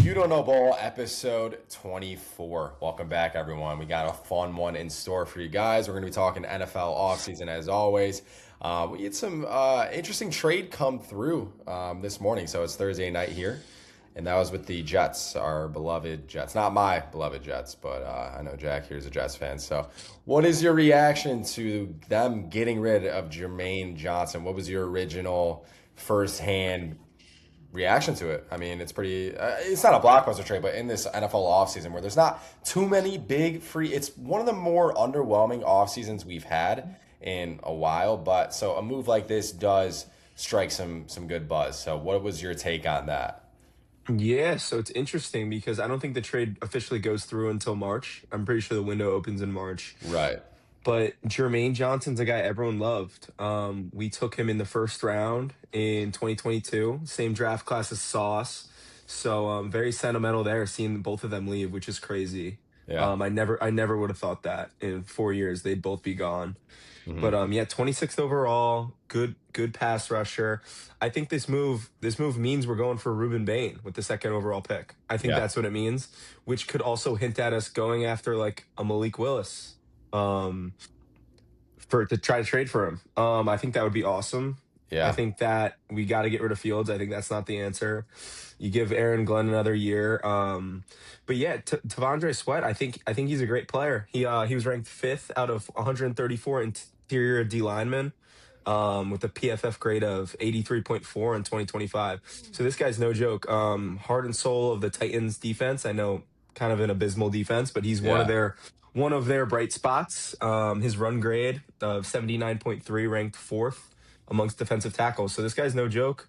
You Don't Know Bowl, episode 24. Welcome back, everyone. We got a fun one in store for you guys. We're going to be talking NFL offseason as always. We had some interesting trade come through this morning. So it's Thursday night here, and that was with the Jets, our beloved Jets. Not my beloved Jets, but I know Jack here is a Jets fan. So what is your reaction to them getting rid of Jermaine Johnson? What was your original firsthand reaction to it? I mean, it's pretty, it's not a blockbuster trade, but in this NFL offseason where there's not too many big free, it's one of the more underwhelming off seasons we've had in a while. But so a move like this does strike some good buzz. So what was your take on that? Yeah, so it's interesting because I don't think the trade officially goes through until March. I'm pretty sure the window opens in March. Right. But Jermaine Johnson's a guy everyone loved. We took him in the first round in 2022, same draft class as Sauce. So very sentimental there, seeing both of them leave, which is crazy. Yeah. I never would have thought that in 4 years they'd both be gone. But Hmm. yeah, 26th overall, good pass rusher. I think this move means we're going for Ruben Bain with the second overall pick. I think Yeah. that's what it means, which could also hint at us going after like a Malik Willis um for to try to trade for him. I think that would be awesome. I Yeah. think that we got to get rid of Fields. I think that's not the answer. You give Aaron Glenn another year. But yeah, Tavondre Sweat, I think he's a great player. He was ranked fifth out of 134 interior D linemen, with a PFF grade of 83.4 in 2025. So this guy's no joke. Heart and soul of the Titans defense. I know, kind of an abysmal defense, but he's one of Yeah. their bright spots. His run grade of 79.3 ranked fourth amongst defensive tackles. So this guy's no joke.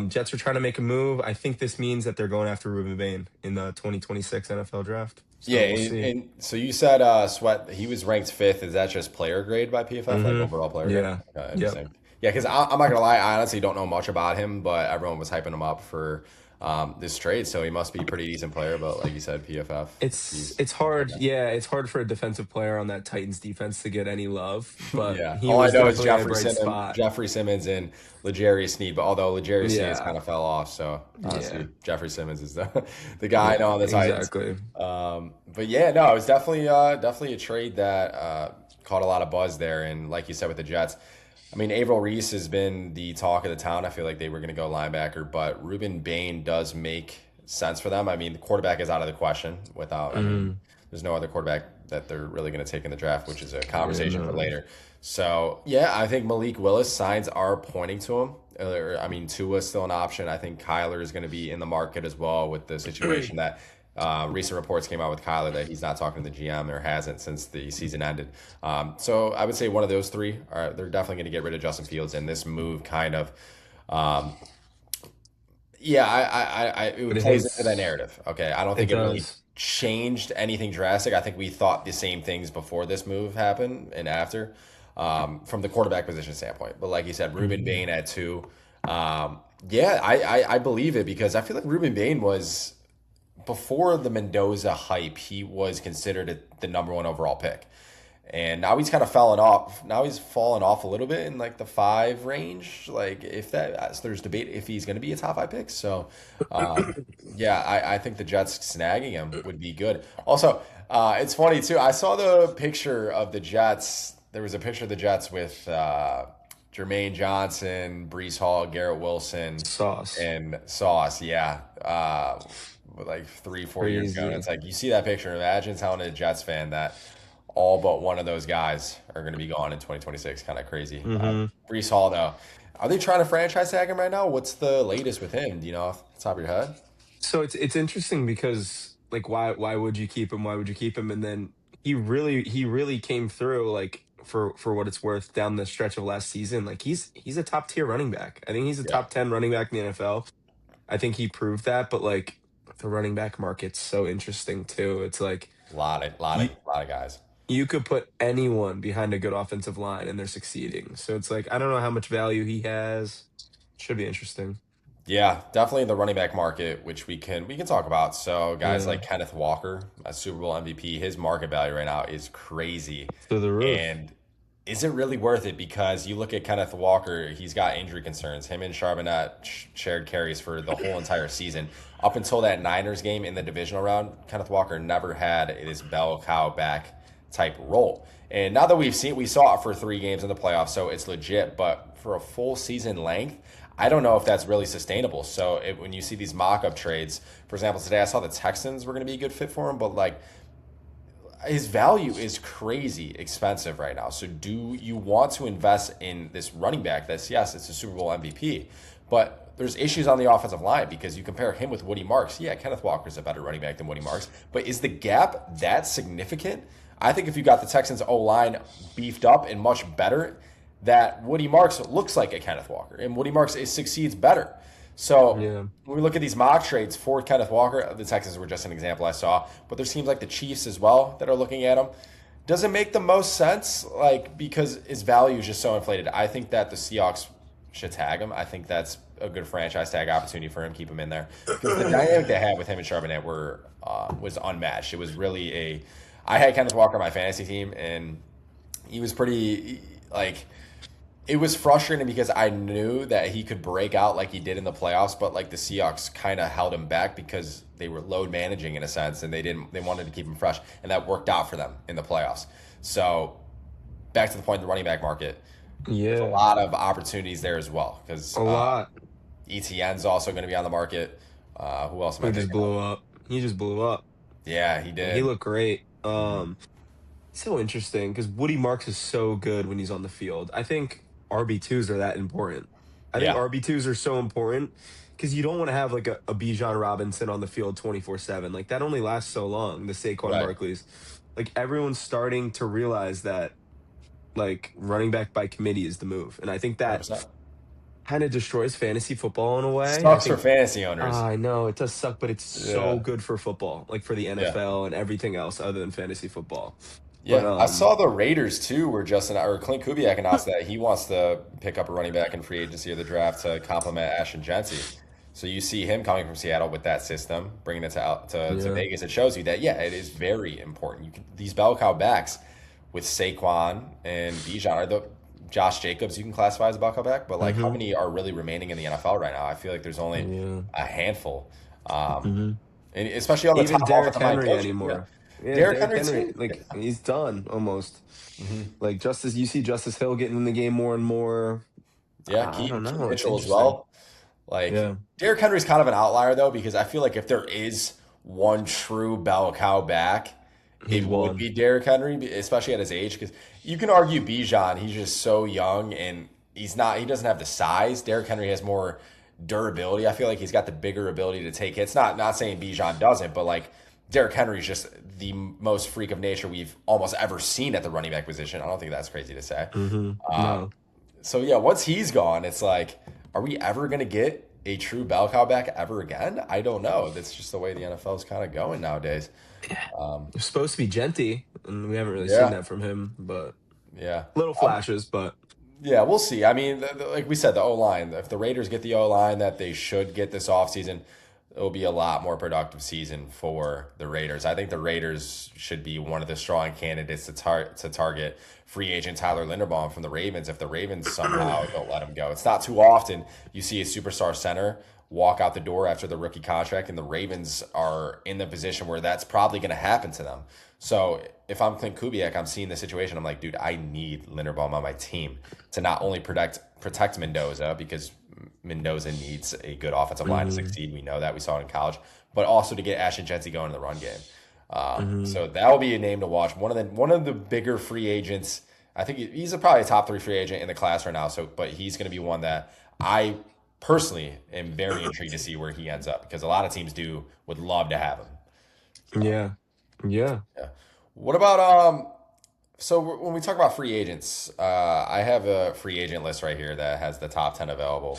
Jets are trying to make a move. I think this means that they're going after Ruben Bain in the 2026 NFL draft. Yeah, So we'll and, see. and so you said Sweat, he was ranked fifth. Is that just player grade by PFF, like Hmm. overall player grade? Yeah. Okay, Yep. interesting. Yeah, because I'm not gonna lie, I honestly don't know much about him, but everyone was hyping him up for this trade, so he must be a pretty decent player. But like you said, PFF, It's he's it's hard. Yeah, it's hard for a defensive player on that Titans defense to get any love, but yeah. he All I was know is definitely a bright spot. Jeffrey Simmons, and L'Jarius Sneed. But although L'Jarius Sneed has kind Yeah. of fell off, so Yeah. honestly, Jeffrey Simmons is the the guy I know Yeah, on the Titans. exactly. But yeah, no, it was definitely a trade that caught a lot of buzz there, and like you said with the Jets, I mean, Averill Reese has been the talk of the town. I feel like they were going to go linebacker, but Ruben Bain does make sense for them. I mean, the quarterback is out of the question without, I mean, Hmm. there's no other quarterback that they're really going to take in the draft, which is a Yeah, conversation for no. later. So, yeah, I think Malik Willis signs are pointing to him. I mean, Tua's still an option. I think Kyler is going to be in the market as well with the situation that recent reports came out with Kyler that he's not talking to the GM or hasn't since the season ended. So I would say one of those three are they're definitely going to get rid of Justin Fields, and this move kind of um, yeah, But it it plays into that hints. narrative. Okay, I don't It think it really does. changed anything drastic. I think we thought the same things before this move happened and after, from the quarterback position standpoint. But like you said, Ruben Hmm. Bain at two. Yeah, I believe it because I feel like Ruben Bain was before the Mendoza hype. He was considered the number one overall pick. And now he's kind of fallen off. Now he's fallen off a little bit in like the five range. Like if that, so there's debate if he's going to be a top five pick. So, yeah, I think the Jets snagging him would be good. Also, it's funny too. I saw the picture of the Jets. There was a picture of the Jets with Jermaine Johnson, Brees Hall, Garrett Wilson, Sauce. and Sauce. Yeah, like 3 4 years ago. And Crazy. it's like you see that picture. Imagine telling a Jets fan that all but one of those guys are going to be gone in 2026. Kind of crazy. Hmm. Brees Hall, though, are they trying to franchise tag him right now? What's the latest with him? Do you know off the top of your head? So it's interesting because like why would you keep him? Why would you keep him? And then he really came through like for what it's worth down the stretch of last season. Like he's a top tier running back. I think he's a Yeah, top 10 running back in the NFL. I think he proved that, but like the running back market's so interesting too. It's like you lot of guys. you could put anyone behind a good offensive line and they're succeeding. So it's like I don't know how much value he has. Should be interesting. Yeah, definitely the running back market, which we can talk about. So guys Yeah. like Kenneth Walker, a Super Bowl MVP, his market value right now is crazy. Through the roof. And is it really worth it? Because you look at Kenneth Walker, he's got injury concerns. Him and Charbonnet shared carries for the whole entire season. Up until that Niners game in the divisional round, Kenneth Walker never had this bell cow back type role. And now that we saw it for 3 games in the playoffs, so it's legit. But for a full season length, I don't know if that's really sustainable. So when you see these mock-up trades, for example, today I saw the Texans were going to be a good fit for him, but like his value is crazy expensive right now. So do you want to invest in this running back that's, yes, it's a Super Bowl MVP, but there's issues on the offensive line because you compare him with Woody Marks. Yeah, Kenneth Walker's a better running back than Woody Marks, but is the gap that significant? I think if you got the Texans O-line beefed up and much better, that Woody Marks looks like a Kenneth Walker and Woody Marks succeeds better. So Yeah. when we look at these mock trades for Kenneth Walker, the Texans were just an example I saw, but there seems like the Chiefs as well that are looking at him. Does it make the most sense? Like, because his value is just so inflated. I think that the Seahawks should tag him. I think that's a good franchise tag opportunity for him. Keep him in there because the dynamic they had with him and Charbonnet was unmatched. It was really a. I had Kenneth Walker on my fantasy team, and he was pretty like it was frustrating because I knew that he could break out like he did in the playoffs, but like the Seahawks kind of held him back because they were load managing in a sense, and they wanted to keep him fresh, and that worked out for them in the playoffs. So back to the point, the running back market, there's a Yeah. lot of opportunities there as well because A lot. ETN's also going to be on the market. Who else am I He just thinking of? blew up. He just blew up. Yeah, he He did. looked great. Hmm. So interesting because Woody Marks is so good when he's on the field. I think RB2s are that important. I think Yeah, RB2s are so important because you don't want to have like a Bijan Robinson on the field 24/7. Like that only lasts so long, the Saquon right. Barkleys. Like everyone's starting to realize that like running back by committee is the move. And I think that 100%. kind of destroys fantasy football in a way. I Sucks for think fantasy owners. I know it does suck, but it's so Yeah, good for football, like for the yeah. NFL and everything else other than fantasy football. But Yeah, I saw the Raiders too, where Clint Kubiak announced that he wants to pick up a running back in free agency or the draft to complement Ashton Genty. So you see him coming from Seattle with that system, bringing it to yeah. Vegas. It shows you that yeah, it is very important. You can these bell cow backs with Saquon and Bijan are the Josh Jacobs you can classify as a bell cow back, but like how Mhm. many are really remaining in the NFL right now? I feel like there's only Yeah. a handful, um, Mhm. and especially on the Even top Derrick offensive line Henry coaches. Yeah, anymore. Yeah, Derrick Derrick Henry Henry, too. like he's done almost. Hmm. Like Justice, you see Justice Hill getting in the game more and more. Yeah, I don't Keaton know. It's Mitchell as interesting. well. Like Yeah, Derrick Henry's kind of an outlier though, because I feel like if there is one true bell cow back, he's it would one. be Derrick Henry, especially at his age. Because you can argue Bijan, he's just so young and he doesn't have the size. Derrick Henry has more durability. I feel like he's got the bigger ability to take hits. Not saying Bijan doesn't, but like Derrick Henry's just the most freak of nature we've almost ever seen at the running back position. I don't think that's crazy to say. Um, No. so yeah, once he's gone, it's like, are we ever gonna get a true bell cow back ever again? I don't know. That's just the way the NFL is kind of going nowadays. Um, It's supposed to be Genty, and we haven't really seen yeah, that from him, but yeah, little flashes, but yeah. We'll see. I mean, like we said, the O line. If the Raiders get the O line that they should get this offseason, it will be a lot more productive season for the Raiders. I think the Raiders should be one of the strong candidates to target free agent Tyler Linderbaum from the Ravens if the Ravens somehow don't let him go. It's not too often you see a superstar center walk out the door after the rookie contract, and the Ravens are in the position where that's probably going to happen to them. So if I'm Clint Kubiak, I'm seeing the situation. I'm like, dude, I need Linderbaum on my team to not only protect Mendoza because Mendoza needs a good offensive line to mhm, succeed. We know that. We saw it in college, but also to get Ashton Jetsy going in the run game. mhm. So that will be a name to watch. One of the bigger free agents. I think he's probably a top 3 free agent in the class right now. So, but he's going to be one that I personally am very intrigued to see where he ends up because a lot of teams would love to have him. Yeah, yeah. Yeah. What about so when we talk about free agents, I have a free agent list right here that has the top 10 available.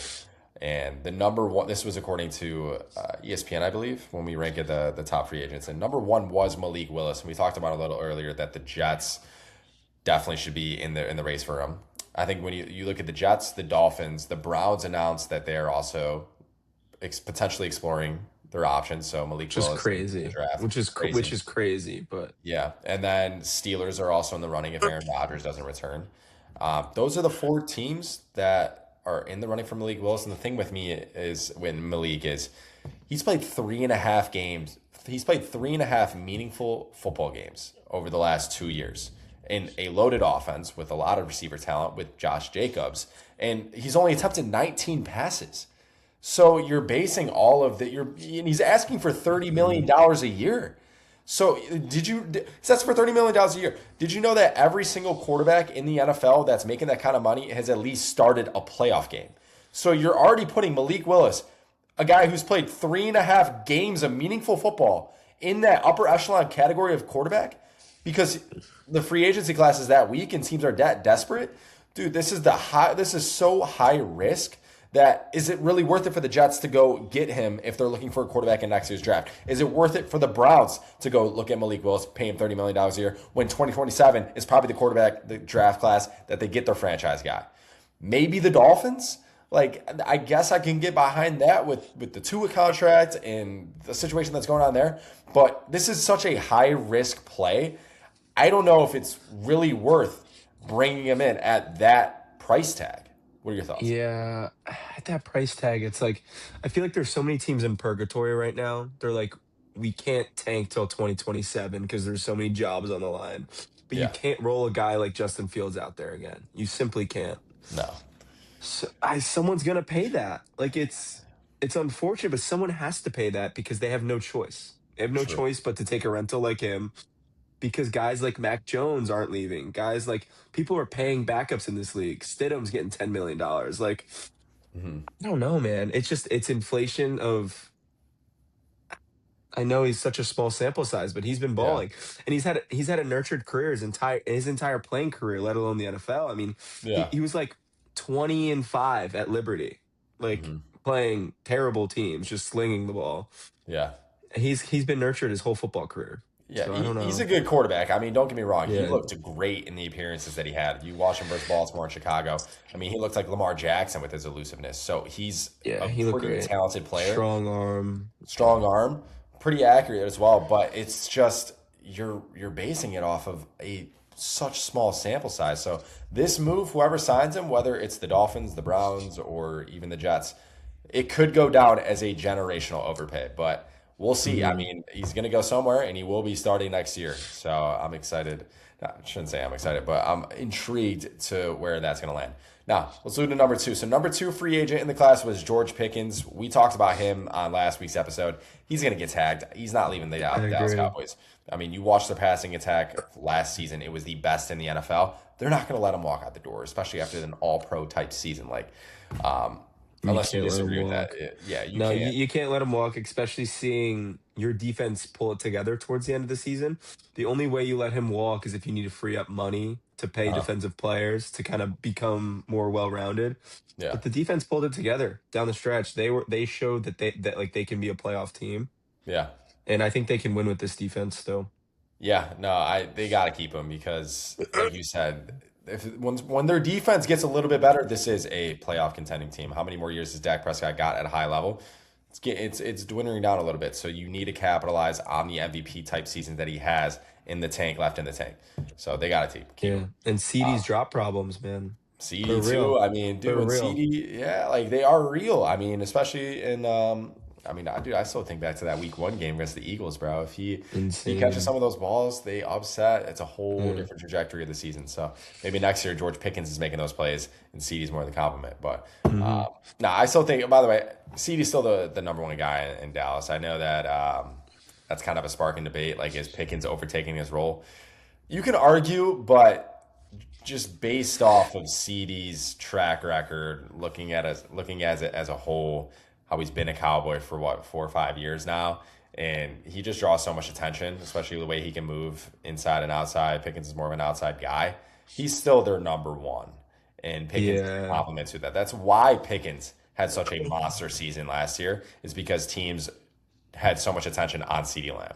And the number one, this was according to ESPN, I believe, when we ranked the top free agents. And number one was Malik Willis. And we talked about a little earlier that the Jets definitely should be in the race for him. I think when you look at the Jets, the Dolphins, the Browns announced that they are also potentially exploring their options. So Malik Which is Willis in the crazy. draft, crazy. Which is crazy, but Yeah, and then Steelers are also in the running if Aaron Rodgers doesn't return. Those are the four teams that are in the running for Malik Willis. And the thing with me is when Malik is, he's played 3.5 games. He's played 3.5 meaningful football games over the last 2 years in a loaded offense with a lot of receiver talent with Josh Jacobs. And he's only attempted 19 passes. So you're basing all of that. And he's asking for $30 million a year. So so that's for $30 million a year. Did you know that every single quarterback in the NFL that's making that kind of money has at least started a playoff game? So you're already putting Malik Willis, a guy who's played 3.5 games of meaningful football, in that upper echelon category of quarterback because the free agency class is that weak and teams are that desperate. Dude, this is so high risk that is it really worth it for the Jets to go get him if they're looking for a quarterback in next year's draft? Is it worth it for the Browns to go look at Malik Willis, pay him $30 million a year when 2027 is probably the draft class that they get their franchise guy? Maybe the Dolphins. Like, I guess I can get behind that with the Tua contract and the situation that's going on there. But this is such a high risk play. I don't know if it's really worth bringing him in at that price tag. What are your thoughts? Yeah, at that price tag, it's like I feel like there's so many teams in purgatory right now. They're like, we can't tank till 2027 because there's so many jobs on the line. But you Yeah. can't roll a guy like Justin Fields out there again. You simply can't. No. Someone's gonna pay that. Like it's unfortunate, but someone has to pay that because they have no choice. They have no True. choice but to take a rental like him because guys like Mac Jones aren't leaving. Guys like people are paying backups in this league. Stidham's getting $10 million. Like Hmm. I don't know, man. It's inflation of. I know he's such a small sample size, but he's been Yeah. balling, and he's had a nurtured career his entire playing career, let alone the NFL. I mean, he Yeah. he was like 20-5 at Liberty, like Hmm. playing terrible teams, just slinging the ball. Yeah. He's been nurtured his whole football career, Yeah, so I don't he's a know. good quarterback. I mean, don't get me wrong. He Yeah, looked great in the appearances that he had. You watch him versus Baltimore and Chicago. I mean, he looked like Lamar Jackson with his elusiveness. So he's yeah, a he looked pretty great. talented player, Strong arm. strong arm, pretty accurate as well. But it's just you're basing it off of a such small sample size. So this move, whoever signs him, whether it's the Dolphins, the Browns, or even the Jets, it could go down as a generational overpay, but we'll see. I Hmm. mean, he's going to go somewhere and he will be starting next year. So I'm excited. No, I shouldn't say I'm excited, but I'm intrigued to where that's going to land. Now, let's move to number two. So, number two free agent in the class was George Pickens. We talked about him on last week's episode. He's going to get tagged. He's not leaving the I Dallas agree. Cowboys. I mean, you watched the passing attack last season, it was the best in the NFL. They're not going to let him walk out the door, especially after an all pro type season. Um, You unless you can't let him disagree with that. walk. Yeah, you No, you, can't. you can't let him walk, especially seeing your defense pull it together towards the end of the season. The only way you let him walk is if you need to free up money to pay Uh, defensive players to kind of become more well-rounded. yeah, But the defense pulled it together down the stretch. They showed that like they can be a playoff team, yeah, and I think they can win with this defense still. yeah. No, they got to keep him because, like you said, if when their defense gets a little bit better, this is a playoff contending team. How many more years has Dak Prescott got at a high level? It's dwindling down a little bit. So you need to capitalize on the MVP type season that he has in the tank, left in the tank. So they got to keep him. Yeah, and Uh, CD's drop problems, man, for CD too. real, I mean, dude, for when real, CD, yeah, like they are real. I mean, especially in, I mean, dude, I still think back to that Week 1 game against the Eagles, bro. If he catches insane. some of those balls, they upset. It's a whole Yeah. different trajectory of the season. So maybe next year George Pickens is making those plays and CD's more the compliment. But Hmm. no, I still think. By the way, CD's still the number one guy in Dallas. I know that that's kind of a sparking debate. Like, is Pickens overtaking his role? You can argue, but just based off of CD's track record, looking as it as a whole, how he's been a Cowboy for what 4 or 5 years now, and he just draws so much attention, especially the way he can move inside and outside. Pickens is more of an outside guy. He's still their number one, and Pickens Yeah, compliments with that. That's why Pickens had such a monster season last year, is because teams had so much attention on CD Lamb.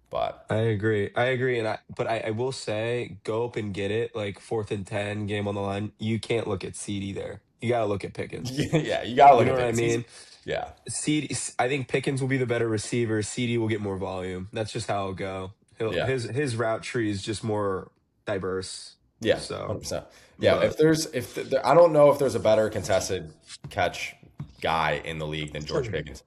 But I agree. I agree. But I will say, go up and get it, like 4th and 10, game on the line. You can't look at CD there. You got to look at Pickens. yeah, you gotta You look know at what I Pickens. He's mean? yeah, CD, I think Pickens will be the better receiver. CD will get more volume. That's just how it'll go. yeah. His route tree is just more diverse. Yeah, So, 100%. Yeah, but I don't know if there's a better contested catch guy in the league than George Pickens.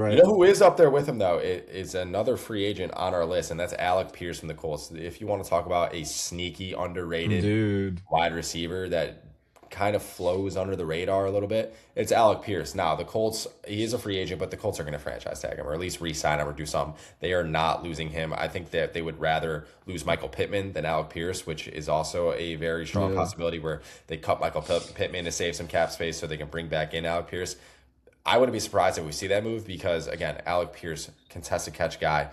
You right, know who is up there with him though? It is another free agent on our list, and that's Alec Pierce from the Colts. If you want to talk about a sneaky, underrated dude. wide receiver that kind of flows under the radar a little bit, it's Alec Pierce. Now the Colts, he is a free agent, but the Colts are going to franchise tag him or at least re-sign him or do something. They are not losing him. I think that they would rather lose Michael Pittman than Alec Pierce, which is also a very strong Yeah. possibility where they cut Michael Pittman to save some cap space so they can bring back in Alec Pierce. I wouldn't be surprised if we see that move because again, Alec Pierce, contested catch guy,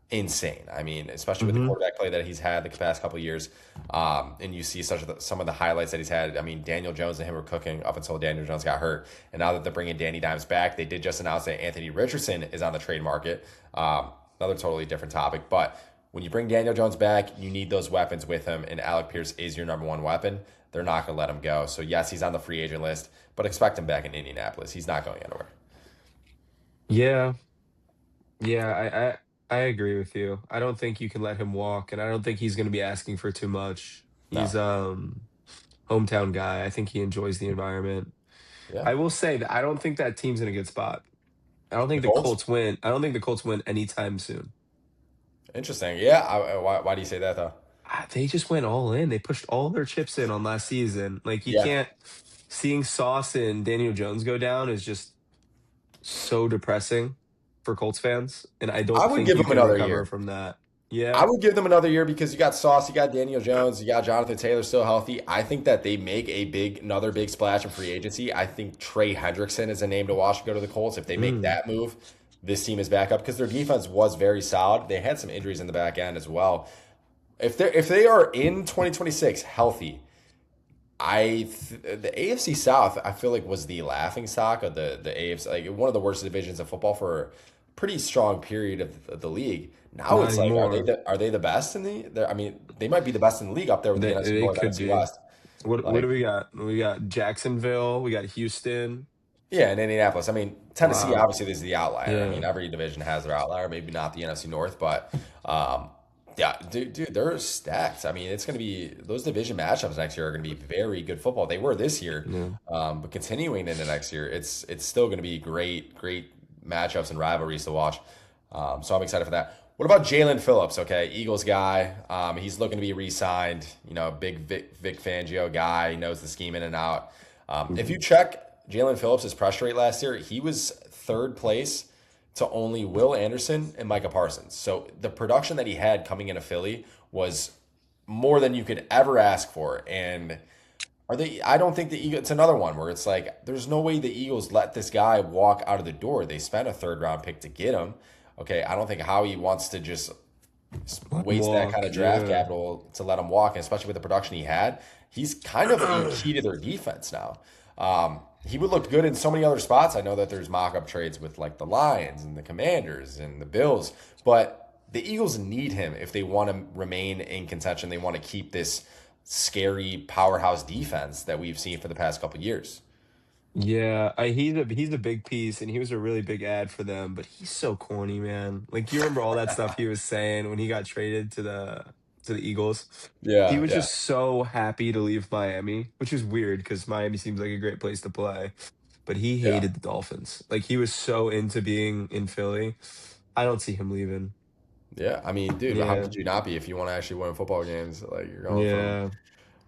insane. I mean, especially with the Hmm. quarterback play that he's had the past couple of years, and you see some of the highlights that he's had. I mean, Daniel Jones and him were cooking up until Daniel Jones got hurt, and now that they're bringing Danny Dimes back, they did just announce that Anthony Richardson is on the trade market. Another totally different topic, but when you bring Daniel Jones back, you need those weapons with him, and Alec Pierce is your number one weapon. They're not going to let him go. So yes, he's on the free agent list, but expect him back in Indianapolis. He's not going anywhere. Yeah, yeah, I agree with you. I don't think you can let him walk, and I don't think he's going to be asking for too much. No. He's hometown guy. I think he enjoys the environment. Yeah. I will say that I don't think that team's in a good spot. I don't The think the Colts? Colts win. I don't think the Colts win anytime soon. Interesting. Yeah. Why do you say that though? They just went all in. They pushed all their chips in on last season. Like you Yeah. can't seeing Sauce and Daniel Jones go down is just so depressing for Colts fans, and I I don't would think give you them can another recover year. from that. I Yeah. would give them another year because you got Sauce, you got Daniel Jones, you got Jonathan Taylor still healthy. I think that they make another big splash in free agency. I think Trey Hendrickson is a name to watch to go to the Colts. If they make Mm. that move, this team is back up because their defense was very solid. They had some injuries in the back end as well. If they are in 2026 healthy, the AFC South I feel like was the laughing stock of the AFC, like one of the worst divisions of football for a pretty strong period of the league. Now Not it's like anymore. are they the best in I mean they might be the best in the league up there with the NFC They North, could NFC be. West. What do Like we got? We got Jacksonville. We got Houston. yeah, in Indianapolis. I mean Tennessee Wow. obviously is the outlier. I Yeah. mean every division has their outlier. Maybe not the NFC North, but yeah, dude, they're stacked. I mean, it's going to be those division matchups next year are going to be very good football. They were this year, Yeah. but continuing into next year, it's still going to be great matchups and rivalries to watch. So I'm excited for that. What about Jalen Phillips? Okay, Eagles guy. He's looking to be re-signed. You know, big Vic Fangio guy. He knows the scheme in and out. If Mhm. you check Jalen Phillips' pressure rate last year, he was third place to only Will Anderson and Micah Parsons. So the production that he had coming into Philly was more than you could ever ask for. And I don't think the Eagles, it's another one where it's like, there's no way the Eagles let this guy walk out of the door. They spent a third round pick to get him. Okay, I don't think Howie wants to just Let 'em waste that kind walk. of draft Yeah. capital to let him walk, and especially with the production he had. He's kind of a key to their defense now. He would look good in so many other spots. I know that there's mock-up trades with like the Lions and the Commanders and the Bills, but the Eagles need him if they want to remain in contention. They want to keep this scary powerhouse defense that we've seen for the past couple of years. Yeah, he's a big piece, and he was a really big ad for them. But he's so corny, man. Like you remember all that stuff he was saying when he got traded to the Eagles. He Yeah, was yeah, just so happy to leave Miami, which is weird because Miami seems like a great place to play. But he yeah, hated the Dolphins. Like he was so into being in Philly. I don't see him leaving. yeah. I mean, dude, how Yeah, could you not be if you want to actually win football games? Like you're going from yeah.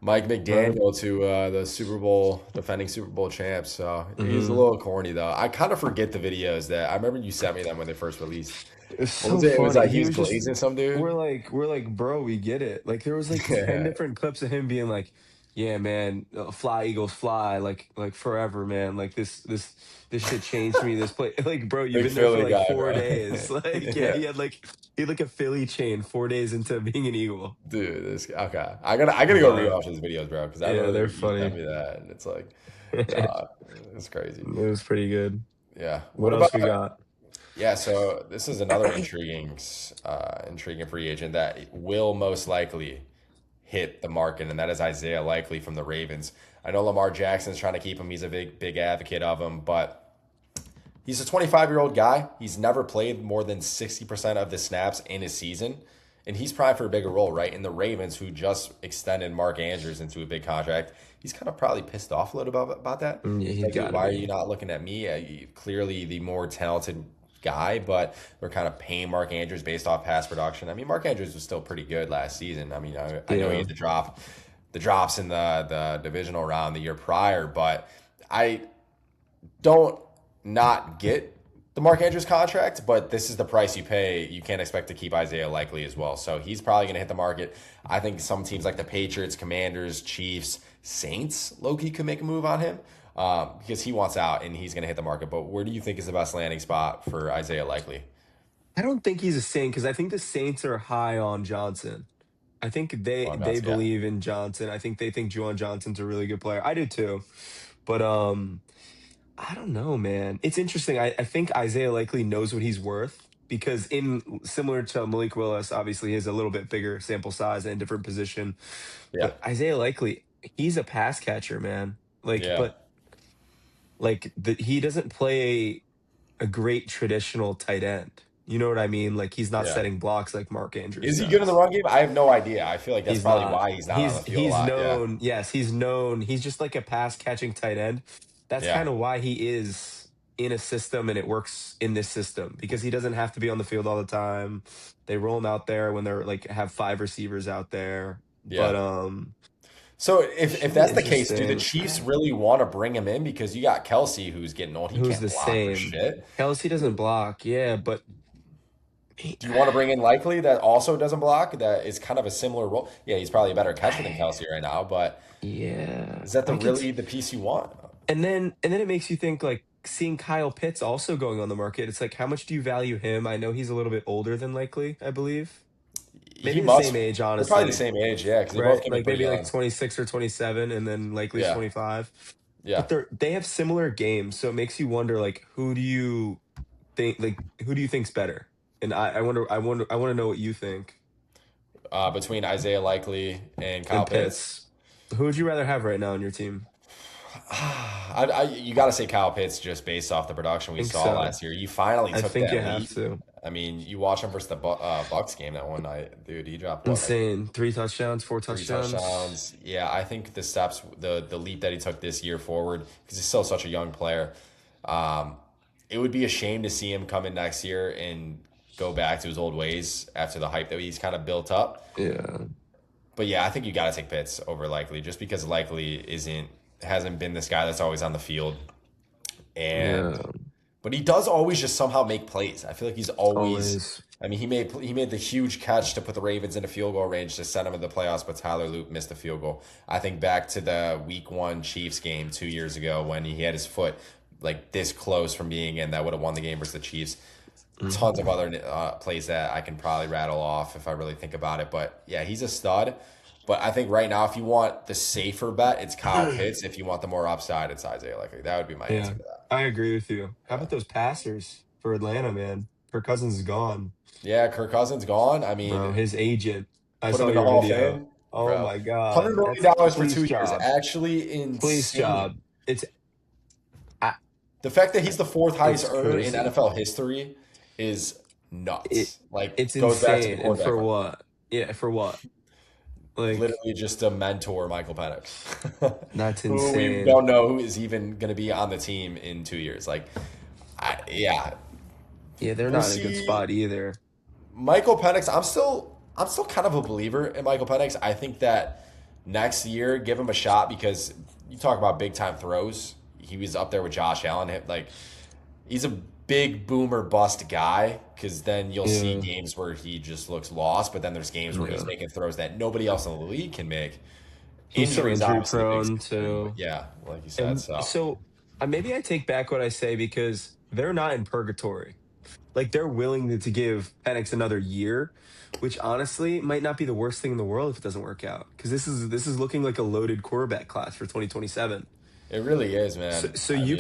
Mike But McDaniel to the Super Bowl defending Super Bowl champs. So he's a mhm. little corny though. I kind of forget the videos that I remember you sent me them when they first released. It's What was so it? It was funny. like he He was was just glazing some dude. we're like, bro, we get it. Like there was like 10 Yeah, different clips of him being like, yeah, man, fly Eagles fly, like forever, man. Like this shit changed me. This play like bro, you've big been there for Philly like guy, 4 days. bro. Like, yeah, Yeah, he had like a Philly chain 4 days into being an Eagle. dude. This okay. I gotta go But rewatch his videos, bro, because I yeah, remember they're you sent funny. me that, and it's like, It uh, it's crazy. was pretty good. Yeah. What What about? else we got? Yeah. So this is another intriguing free agent that will most likely hit the market, and that is Isaiah Likely from the Ravens. I know Lamar Jackson's trying to keep him. He's a big advocate of him, but he's a 25-year-old guy. He's never played more than 60% of the snaps in his season. and he's primed for a bigger role, right? And the Ravens, who just extended Mark Andrews into a big contract, he's kind of probably pissed off a little about that. Yeah, It's he's like, dude, got to why are you be. not looking at me? Clearly the more talented guy, but they're kind of paying Mark Andrews based off past production. I mean, Mark Andrews was still pretty good last season. I mean, I know he Yeah. had the drops in the divisional round the year prior, but I don't not get the Mark Andrews contract, but this is the price you pay. You can't expect to keep Isaiah Likely as well. So he's probably going to hit the market. I think some teams like the Patriots, Commanders, Chiefs, Saints, Loki could make a move on him because he wants out and he's going to hit the market. But where do you think is the best landing spot for Isaiah Likely? I don't think he's a Saint because I think the Saints are high on Johnson. I think Going they best, yeah, believe in Johnson. I think they think Juwan Johnson's a really good player. I do too. But I don't know, man. It's interesting. I think Isaiah Likely knows what he's worth because in similar to Malik Willis, obviously he has a little bit bigger sample size and a different position. yeah, But Isaiah Likely, he's a pass catcher, man. yeah, He doesn't play a great traditional tight end. You know what I mean? Like he's not yeah. setting blocks like Mark Andrews Is he good in the does. run game? I have no idea. I feel like that's He's probably not. why he's not on the field a He's lot. Yeah, known. Yes, he's known. He's just like a pass catching tight end. That's yeah, kind of why he is in a system and it works in this system because he doesn't have to be on the field all the time. They roll him out there when they're like have five receivers out there. But yeah. So if should be that's the case, do the interesting. Chiefs really want to bring him in because you got Kelsey who's getting old? He Who's can't the block for same? shit. Kelsey doesn't block, yeah, but he, Do you want to bring in Likely that also doesn't block? That is kind of a similar role. Yeah, he's probably a better catcher than Kelsey right now, but yeah, is that the I could. really the piece you want? And then it makes you think like seeing Kyle Pitts also going on the market. It's like how much do you value him? I know he's a little bit older than Likely, I believe. He Maybe the must. same age, They're probably the honestly, same age, yeah, because they both right? came in Like pretty maybe like young. 26 or 27 and then Likely's Yeah, 25. yeah. But they have similar games, so it makes you wonder like who do you think's better? And I want to know what you think. Between Isaiah Likely and Kyle And Pitts. Pitts. Who would you rather have right now on your team? You got to say Kyle Pitts just based off the production we Think saw so. last year. You finally I took think you that have lead. to. I mean, you watch him versus the Bucks game that one night, dude. He dropped what, like Insane. 3 touchdowns, four three touchdowns. touchdowns. Yeah, I think the steps, the leap that he took this year forward, because he's still such a young player. Um, it would be a shame to see him come in next year and go back to his old ways after the hype that he's kind of built up. Yeah. But yeah, I think you got to take Pitts over Likely, just because Likely hasn't been this guy that's always on the field, and Yeah. but he does always just somehow make plays. I feel like he's always. Always. I mean, he made the huge catch to put the Ravens in a field goal range to send them in the playoffs, but Tyler Loop missed the field goal. I think back to the Week 1 Chiefs game 2 years ago when he had his foot like this close from being in, that would have won the game versus the Chiefs. Tons of Mhm. other plays that I can probably rattle off if I really think about it. But yeah, he's a stud. But I think right now, if you want the safer bet, it's Kyle Pitts. If you want the more upside, it's Isaiah Likely. That would be my Yeah. answer to that. I agree with you. How Yeah. about those passers for Atlanta, man? Kirk Cousins is gone. Yeah, Kirk Cousins gone. I Bro, mean, his agent. I put him saw in the your Hall of video. Fame, Oh bro. my $100 God. million That's dollars for police 2 years. job. Actually Police insane. job. I, The fact that he's the fourth highest it's earner in crazy. NFL history is It nuts. Like, it's goes back to the insane. And quarterback for run. what? Yeah, for what? Like, Literally just to mentor Michael Penix, that's who we insane. don't know who is even going to be on the team in 2 years. Like, yeah, Yeah, they're we'll not in a good see. spot either. Michael Penix, I'm still kind of a believer in Michael Penix. I think that next year, give him a shot because you talk about big time throws. He was up there with Josh Allen. Like, he's a big boomer bust guy because then you'll see Yeah. games where he just looks lost, but then there's games where he's Yeah. making throws that nobody else in the league can make. He's so Injuries injury obviously a big prone thing, but too. yeah, like you said, And so so maybe I take back what I say because they're not in purgatory. Like they're willing to give Penix another year, which honestly might not be the worst thing in the world if it doesn't work out. Because this is looking like a loaded quarterback class for 2027. it really is, So, man. so I mean, you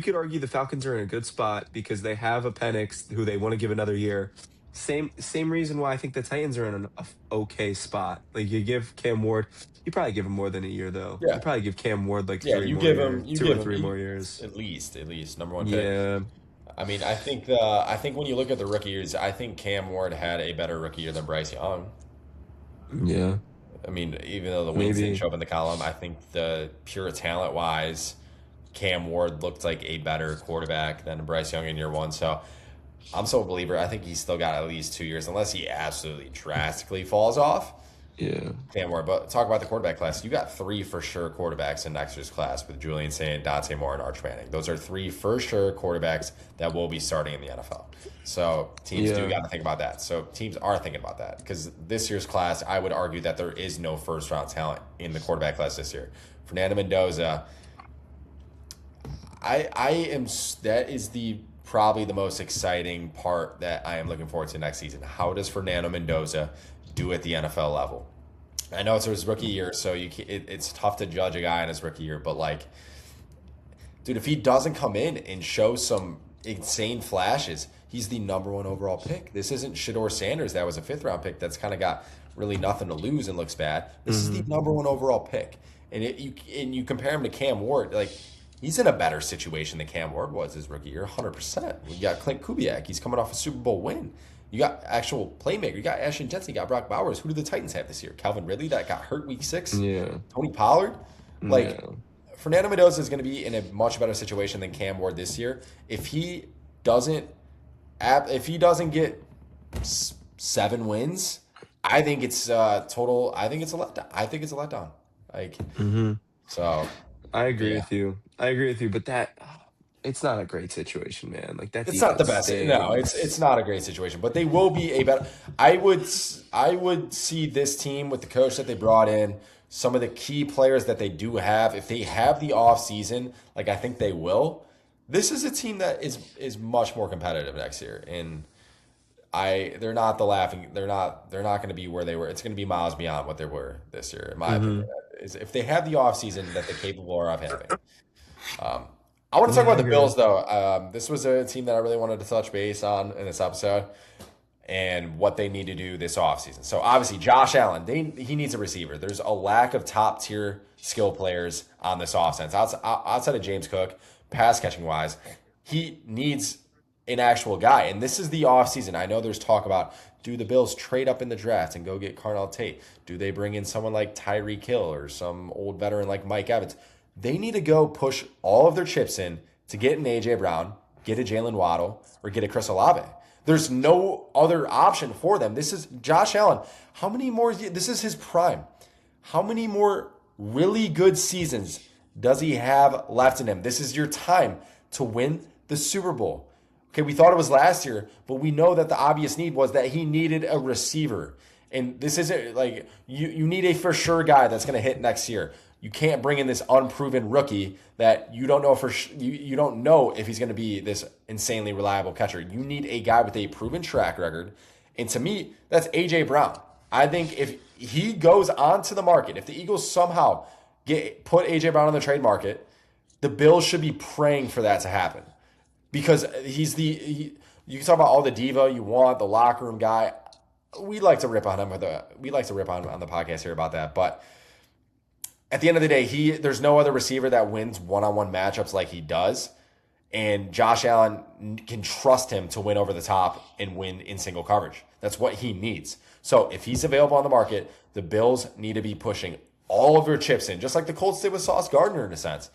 could argue the Falcons are in a good spot because they have a Penix who they want to give another year. Same reason why I think the Titans are in an okay spot. Like you give Cam Ward, you probably give him more than a year though. You yeah, probably give Cam Ward like yeah. three more years, You two or give him three more years. at least number one pick. Yeah, I mean, I think when you look at the rookie years, I think Cam Ward had a better rookie year than Bryce Young. Yeah, I mean, even though the wins didn't maybe. show up in the column, I think the pure talent wise, Cam Ward looked like a better quarterback than Bryce Young in year one. So I'm still a believer. I think he's still got at least 2 years, unless he absolutely drastically falls off. Yeah. Cam Ward. But talk about the quarterback class. You got three for sure quarterbacks in next year's class with Julian Saint, Dante Moore, and Arch Manning. Those are three for sure quarterbacks that will be starting in the NFL. So teams do Yeah. got to think about that. So teams are thinking about that because this year's class, I would argue that there is no first round talent in the quarterback class this year. Fernando Mendoza, I am that is the probably the most exciting part that I am looking forward to next season. How does Fernando Mendoza do at the NFL level? I know it's his rookie year, so it's tough to judge a guy in his rookie year. But like, dude, if he doesn't come in and show some insane flashes, he's the number one overall pick. This isn't Shador Sanders that was a fifth round pick that's kind of got really nothing to lose and looks bad. This is the Hmm. number one overall pick, and you compare him to Cam Ward, like he's in a better situation than Cam Ward was his rookie year, 100%. You got Clint Kubiak, he's coming off a Super Bowl win. You got actual playmaker. You got Ashton Jensen. You got Brock Bowers. Who do the Titans have this year? Calvin Ridley that got hurt week 6. Yeah. Tony Pollard. Like Yeah. Fernando Mendoza is going to be in a much better situation than Cam Ward this year. If he doesn't, if he doesn't get 7 wins, I think it's total. I think it's a letdown. I think it's a letdown. Like Hmm. so, I agree yeah. with you. I agree with you, but it's not a great situation, man. Like that It's not the defense best. No, it's stinks. not a great situation, but they will be a better. I would see this team with the coach that they brought in, some of the key players that they do have. If they have the off season, like I think they will, this is a team that is much more competitive next year. And they're not the laughing. They're not going to be where they were. It's going to be miles beyond what they were this year, in my opinion. Hmm. Is if they have the off season that they're capable of having. Um, I want to talk Yeah, I about the agree. Bills, though. This was a team that I really wanted to touch base on in this episode and what they need to do this offseason. So, obviously, Josh Allen, he needs a receiver. There's a lack of top tier skill players on this offense. Outside of James Cook, pass catching wise, he needs an actual guy. And this is the offseason. I know there's talk about do the Bills trade up in the draft and go get Carnell Tate? Do they bring in someone like Tyreek Hill or some old veteran like Mike Evans? They need to go push all of their chips in to get an AJ Brown, get a Jalen Waddle, or get a Chris Olave. There's no other option for them. This is Josh Allen. How many more? This is his prime. How many more really good seasons does he have left in him? This is your time to win the Super Bowl. Okay, we thought it was last year, but we know that the obvious need was that he needed a receiver. And this isn't like you need a for sure guy that's going to hit next year. You can't bring in this unproven rookie that you don't know you don't know if he's going to be this insanely reliable catcher. You need a guy with a proven track record. And to me, that's AJ Brown. I think if he goes onto the market, if the Eagles somehow put AJ Brown on the trade market, the Bills should be praying for that to happen because you can talk about all the diva you want, the locker room guy. We like to rip on him on the podcast here about that, but at the end of the day, there's no other receiver that wins one-on-one matchups like he does, and Josh Allen can trust him to win over the top and win in single coverage. That's what he needs. So if he's available on the market, the Bills need to be pushing all of their chips in, just like the Colts did with Sauce Gardner in a sense.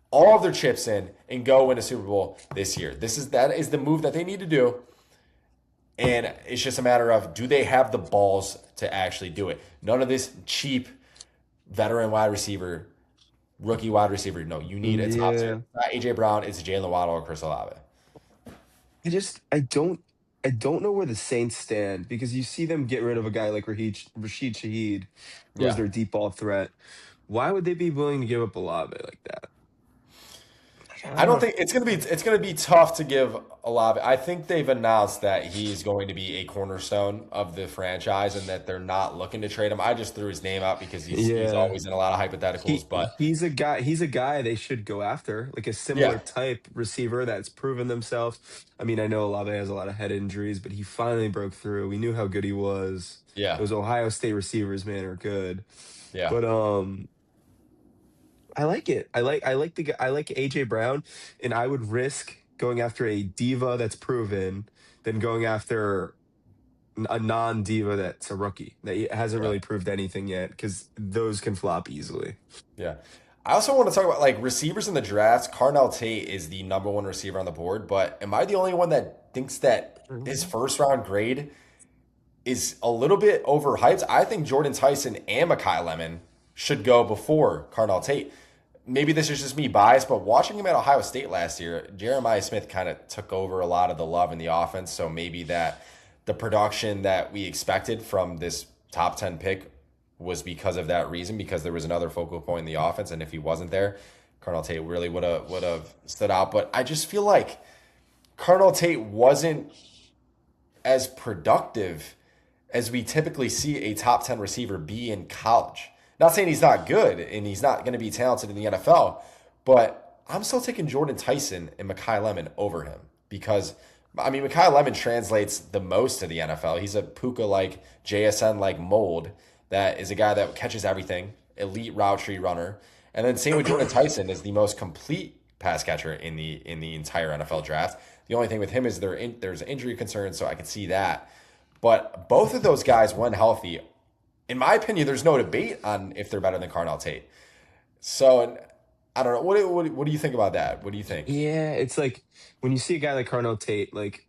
All of their chips in and go win a Super Bowl this year. That is the move that they need to do. And it's just a matter of do they have the balls to actually do it? None of this cheap veteran wide receiver, rookie wide receiver. No, you need a top tier. Yeah. It's not AJ Brown, it's Jalen Waddle or Chris Olave. I don't know where the Saints stand because you see them get rid of a guy like Rashid Shaheed, who was Yeah. their deep ball threat. Why would they be willing to give up Olave like that? Like, I I don't don't know. think it's gonna be tough to give Olave. I think they've announced that he's going to be a cornerstone of the franchise and that they're not looking to trade him. I just threw his name out because he's Yeah. always in a lot of hypotheticals. But He's a guy they should go after, like a yeah, similar type receiver that's proven themselves. I mean, I know Olave has a lot of head injuries, but he finally broke through. We knew how good he was. yeah, Those Ohio State receivers, man, are good. yeah. But I like it. I like AJ Brown, and I would risk. going after a diva that's proven than going after a non-diva that's a rookie that hasn't Right. really proved anything yet because those can flop easily. Yeah. I also want to talk about like receivers in the drafts. Carnell Tate is the number one receiver on the board, but am I the only one that thinks that his first round grade is a little bit overhyped? I think Jordan Tyson and Mekhi Lemon should go before Carnell Tate. Maybe this is just me biased, but watching him at Ohio State last year, Jeremiah Smith kind of took over a lot of the love in the offense. So maybe that the production that we expected from this top 10 pick was because of that reason, because there was another focal point in the offense. And if he wasn't there, Carnell Tate really would have stood out. But I just feel like Carnell Tate wasn't as productive as we typically see a top 10 receiver be in college. Not saying he's not good and he's not going to be talented in the NFL, but I'm still taking Jordan Tyson and Mekhi Lemon over him because, I mean, Mekhi Lemon translates the most to the NFL. He's a Puka like, JSN like mold that is a guy that catches everything, elite route tree runner. And then same with Jordan Tyson is the most complete pass catcher in the entire NFL draft. The only thing with him is there's injury concerns, so I can see that. But both of those guys, when healthy, in my opinion, there's no debate on if they're better than Carnell Tate. So I don't know. What do you think about that? What do you think? Yeah, it's like when you see a guy like Carnell Tate, like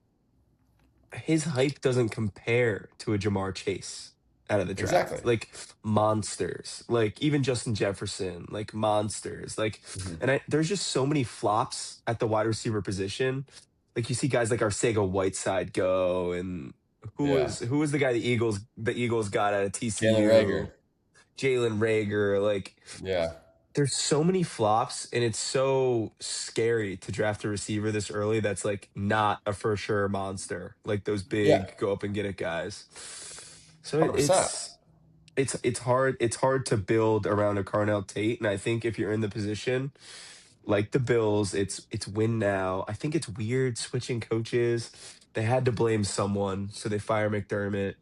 his hype doesn't compare to a Jamar Chase out of the Exactly. draft. Like monsters, like even Justin Jefferson, like monsters. Like, Hmm. and there's just so many flops at the wide receiver position. Like you see guys like Arcega Whiteside go, and Yeah. who was the guy the Eagles got out of Jalen TCU? Rager. Jalen Rager. Like Yeah. there's so many flops, and it's so scary to draft a receiver this early that's like not a for sure monster, like those Yeah. big go up and get it guys. So 100%. it's hard to build around a Carnell Tate, and I think if you're in the position like the Bills, it's win now. I think it's weird switching coaches. They had to blame someone, so they fire McDermott.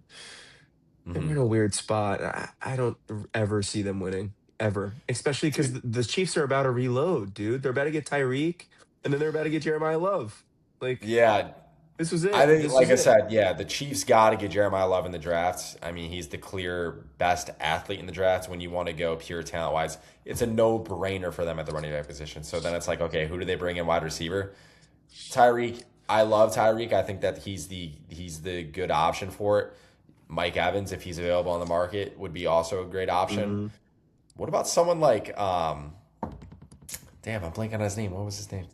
They're in Hmm. a weird spot. I don't ever see them winning ever, especially because Dude, the Chiefs are about to reload, dude. They're about to get Tyreek, and then they're about to get Jeremiah Love. Like yeah. this was I it. think, This like was I it. said, yeah, the Chiefs got to get Jeremiah Love in the draft. I mean, he's the clear best athlete in the draft when you want to go pure talent wise. It's a no brainer for them at the running back position. So then it's like, okay, who do they bring in wide receiver? Tyreek. I love Tyreek. I think that he's the good option for it. Mike Evans, if he's available on the market, would be also a great option. Hmm. What about someone like damn, I'm blanking on his name. What was his name?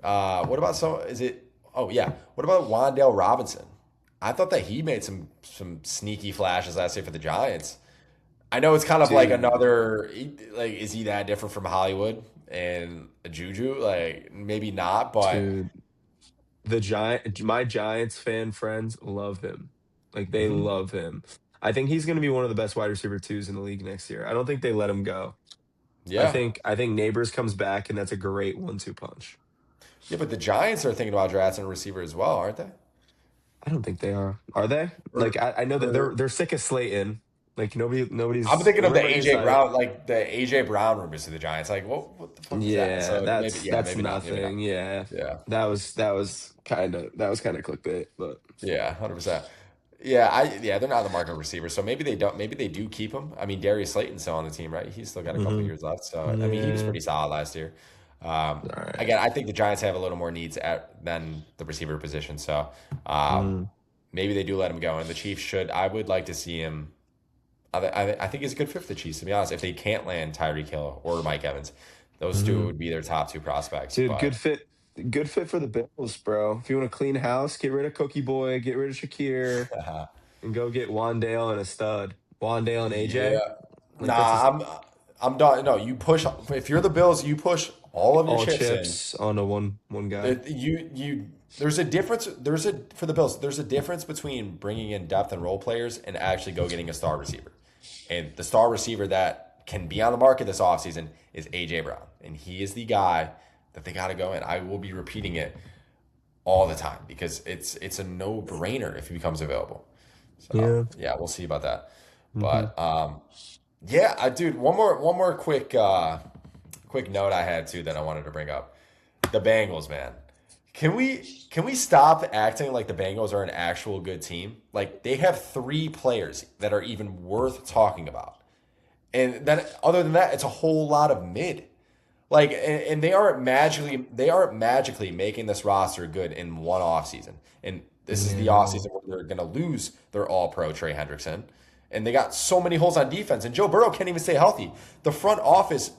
What about some? Is it? Oh yeah. What about Wandale Robinson? I thought that he made some sneaky flashes last year for the Giants. I know it's kind of like Dude, another like is he that different from Hollywood and Juju? Like maybe not, but dude, my Giants fan friends love him. Like they mhm. love him. I think he's going to be one of the best wide receiver twos in the league next year. I don't think they let him go. I Yeah. think I think Neighbors comes back, and that's a great 1-2 punch. Yeah, but the Giants are thinking about drafting a receiver as well, aren't they? I don't think they are. Are they? Like Or I know that or they're sick of Slayton. Like I'm nobody's thinking the of the rumor is AJ that Brown, like the AJ Brown rumors to the Giants. Like, what the fuck is that? yeah, So maybe, that's yeah, that's maybe not, maybe not. nothing. Yeah. Yeah, That was kind of clickbait, but yeah, 100%. Yeah, they're not in the market receiver, so maybe they don't. Maybe they do keep him. I mean, Darius Slayton's still on the team, right? He's still got a couple hmm years left. So I mean, he was yeah. pretty solid last year. All right. Again, I think the Giants have a little more needs than the receiver position. So Mm, maybe they do let him go, and the Chiefs should. I would like to see him. I think he's a good fit for the Chiefs, to be honest. If they can't land Tyreek Hill or Mike Evans, those two mhm. would be their top two prospects. Dude, But good fit for the Bills, bro. If you want to clean house, get rid of Cookie Boy, get rid of Shakir, and go get Wandale and a stud. Wandale and yeah, AJ. Like that's nah, I'm done. No, you push. If you're the Bills, you push all of your all chips in. chips on a one guy. You there's a difference. There's a for the Bills. There's a difference between bringing in depth and role players and actually go getting a star receiver. And the star receiver that can be on the market this offseason is AJ Brown, and he is the guy that they got to go in. I will be repeating it all the time because it's a no brainer if he becomes available. So Yeah. yeah, we'll see about that. Hmm. But yeah, dude, one more quick note I had too that I wanted to bring up. The Bengals, man. Can we stop acting like the Bengals are an actual good team? Like they have three players that are even worth talking about. And then other than that, it's a whole lot of mid. Like and they aren't magically making this roster good in one offseason. And this is the Yeah. offseason where they're gonna lose their all pro Trey Hendrickson. And they got so many holes on defense. And Joe Burrow can't even stay healthy. The front office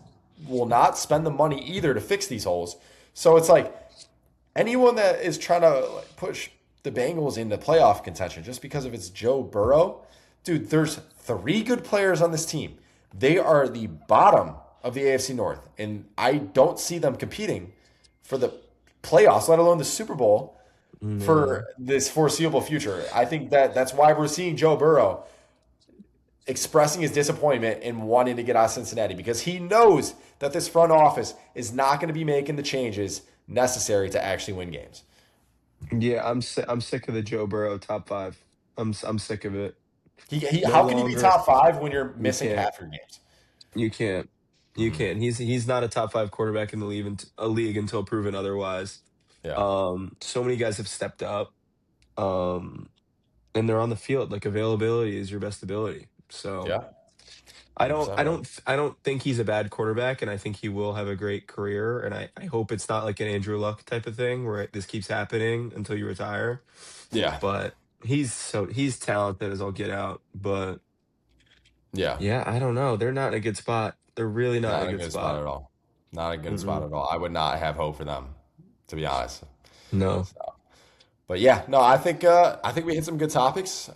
will not spend the money either to fix these holes. So it's like anyone that is trying to like, push the Bengals into playoff contention just because of it's Joe Burrow, dude, there's three good players on this team. They are the bottom of the AFC North, and I don't see them competing for the playoffs, let alone the Super Bowl, Yeah. for this foreseeable future. I think that's why we're seeing Joe Burrow expressing his disappointment and wanting to get out of Cincinnati because he knows that this front office is not going to be making the changes necessary to actually win games. Yeah, I'm sick of the Joe Burrow top 5. I'm sick of it. No How can you be longer. top five when you're You missing can't. half your games? You can't. You Hmm. can't. He's not a top 5 quarterback in the league, a league until proven otherwise. Yeah, So many guys have stepped up. Um, and they're on the field. Like availability is your best ability. So yeah, 100%, man. I don't think he's a bad quarterback, and I think he will have a great career. And I hope it's not like an Andrew Luck type of thing where this keeps happening until you retire. Yeah, But he's talented as all get out. But yeah. yeah, I don't know. They're not in a good spot. They're really not in Not a a good good spot spot. at all. Not a good spot Mm-mm. at all. I would not have hope for them, to be honest. No. So, but yeah, no, I think we hit some good topics.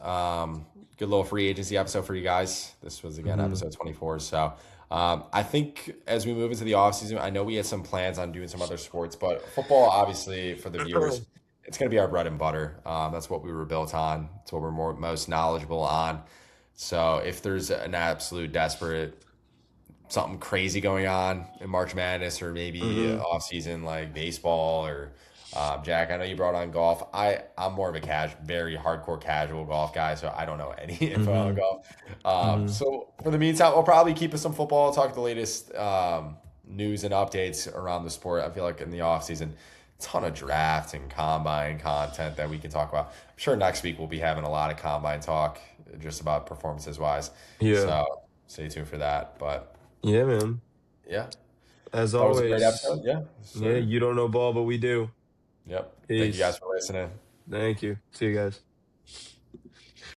Good little free agency episode for you guys. This was again Hmm. episode 24. So I think as we move into the offseason, I know we had some plans on doing some other sports, but football, obviously, for the viewers, it's going to be our bread and butter. That's what we were built on. It's what we're most knowledgeable on. So if there's an absolute desperate something crazy going on in March Madness or maybe Hmm. off season like baseball or Jack, I know you brought on golf. I'm more of a very hardcore casual golf guy, so I don't know any info on Hmm. golf. Hmm. So for the meantime, we'll probably keep us some football, talk the latest news and updates around the sport. I feel like in the off season, ton of draft and combine content that we can talk about. I'm sure next week we'll be having a lot of combine talk, just about performances wise. Yeah. So stay tuned for that. But Yeah, man. yeah, As that was a great always. episode. Yeah, Yeah, sir. you don't know ball, but we do. Yep. Thank you guys Peace. for listening. Thank you. See you guys.